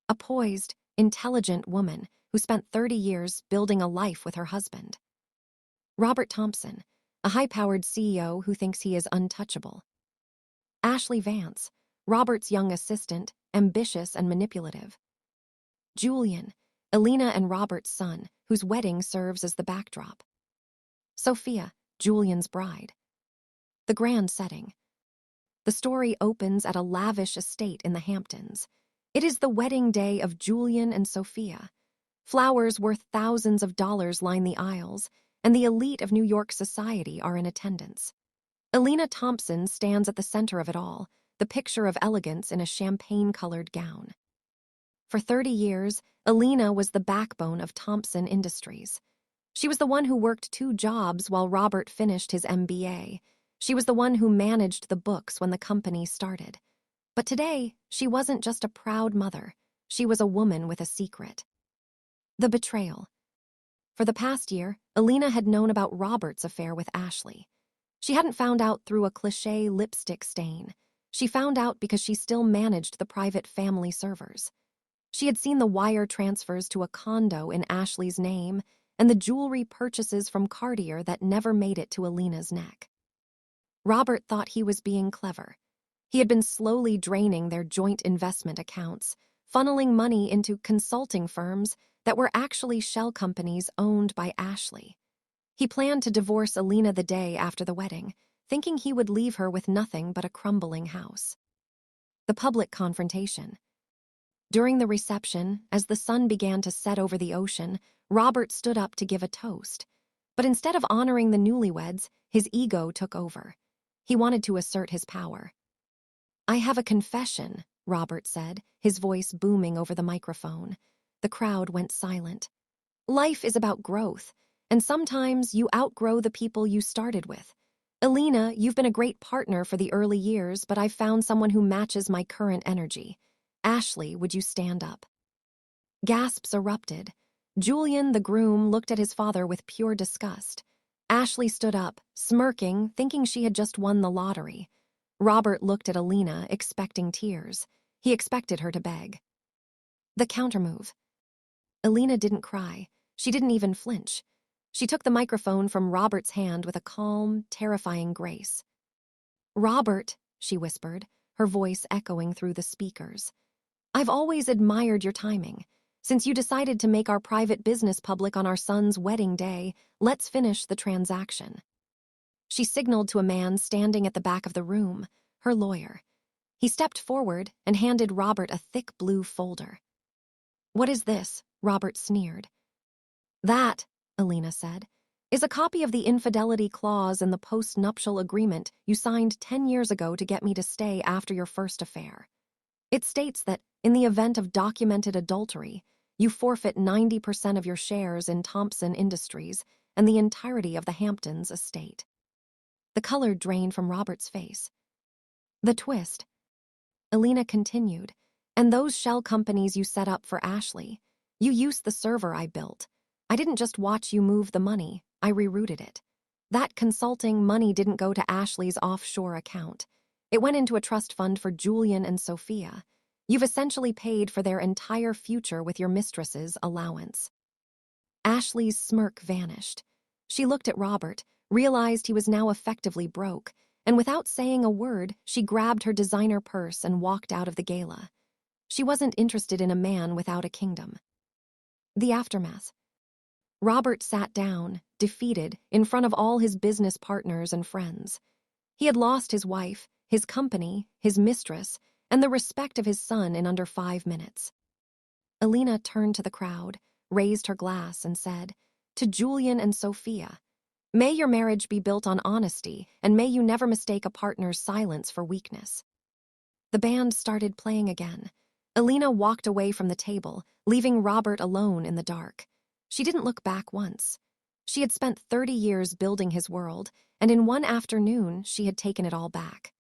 a poised, intelligent woman who spent 30 years building a life with her husband. Robert Thompson, a high-powered CEO who thinks he is untouchable. Ashley Vance, Robert's young assistant, ambitious and manipulative. Julian, Alina and Robert's son, whose wedding serves as the backdrop. Sophia, Julian's bride. The grand setting. The story opens at a lavish estate in the Hamptons. It is the wedding day of Julian and Sophia. Flowers worth thousands of dollars line the aisles, and the elite of New York society are in attendance. Alina Thompson stands at the center of it all, the picture of elegance in a champagne-colored gown. For 30 years, Alina was the backbone of Thompson Industries. She was the one who worked 2 jobs while Robert finished his MBA. She was the one who managed the books when the company started. But today, she wasn't just a proud mother. She was a woman with a secret. The betrayal. For the past year, Alina had known about Robert's affair with Ashley. She hadn't found out through a cliché lipstick stain. She found out because she still managed the private family servers. She had seen the wire transfers to a condo in Ashley's name and the jewelry purchases from Cartier that never made it to Alina's neck. Robert thought he was being clever. He had been slowly draining their joint investment accounts, funneling money into consulting firms that were actually shell companies owned by Ashley. He planned to divorce Alina the day after the wedding, thinking he would leave her with nothing but a crumbling house. The public confrontation. During the reception, as the sun began to set over the ocean, Robert stood up to give a toast. But instead of honoring the newlyweds, his ego took over. He wanted to assert his power. "I have a confession," Robert said, his voice booming over the microphone. The crowd went silent. "Life is about growth, and sometimes you outgrow the people you started with. Alina, you've been a great partner for the early years, but I've found someone who matches my current energy. Ashley, would you stand up?" Gasps erupted. Julian, the groom, looked at his father with pure disgust. Ashley stood up, smirking, thinking she had just won the lottery. Robert looked at Alina, expecting tears. He expected her to beg. The countermove. Alina didn't cry. She didn't even flinch. She took the microphone from Robert's hand with a calm, terrifying grace. "Robert," she whispered, her voice echoing through the speakers, "I've always admired your timing. Since you decided to make our private business public on our son's wedding day, let's finish the transaction." She signaled to a man standing at the back of the room, her lawyer. He stepped forward and handed Robert a thick blue folder. "What is this?" Robert sneered. "That," Alina said, "is a copy of the infidelity clause in the post-nuptial agreement you signed 10 years ago to get me to stay after your first affair. It states that, in the event of documented adultery, you forfeit 90% of your shares in Thompson Industries and the entirety of the Hamptons estate." The color drained from Robert's face. "The twist," Alina continued, "and those shell companies you set up for Ashley. You used the server I built. I didn't just watch you move the money, I rerouted it. That consulting money didn't go to Ashley's offshore account. It went into a trust fund for Julian and Sophia. You've essentially paid for their entire future with your mistress's allowance." Ashley's smirk vanished. She looked at Robert, realized he was now effectively broke, and without saying a word, she grabbed her designer purse and walked out of the gala. She wasn't interested in a man without a kingdom. The aftermath. Robert sat down, defeated, in front of all his business partners and friends. He had lost his wife, his company, his mistress, and the respect of his son in under 5 minutes. Alina turned to the crowd, raised her glass, and said, "To Julian and Sophia, may your marriage be built on honesty, and may you never mistake a partner's silence for weakness." The band started playing again. Alina walked away from the table, leaving Robert alone in the dark. She didn't look back once. She had spent 30 years building his world, and in one afternoon she had taken it all back.